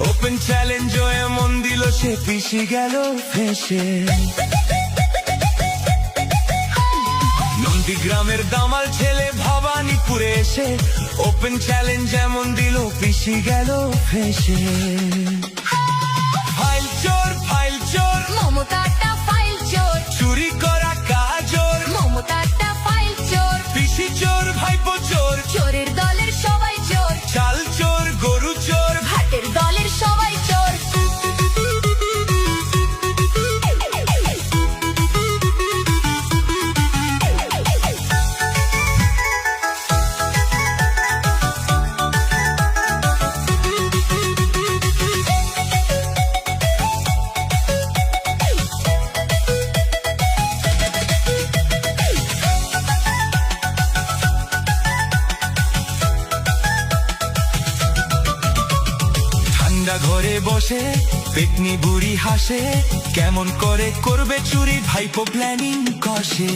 Open challenge এমন দিল সে পিছে গেল ফেসে। নন্দীগ্রামের দামাল ছেলে ভবানীপুরে এসে ওপেন চ্যালেঞ্জ এমন দিল পিছে গেল ফেসে। ফাইল চোর মমতাটা ফাইল চোর, চুরি করা কাজর, মমতাটা ফাইল চোর, পিসি চোর ভাইপো চোর, চোরের দলের সবাই চোর, চাল চোর গরু চোর, ভাটের দলের সবাই চোর। ঘরে বসে পেটনি বুড়ি হাসে, কেমন করে করবে চুরি ভাইপো প্ল্যানিং কষে।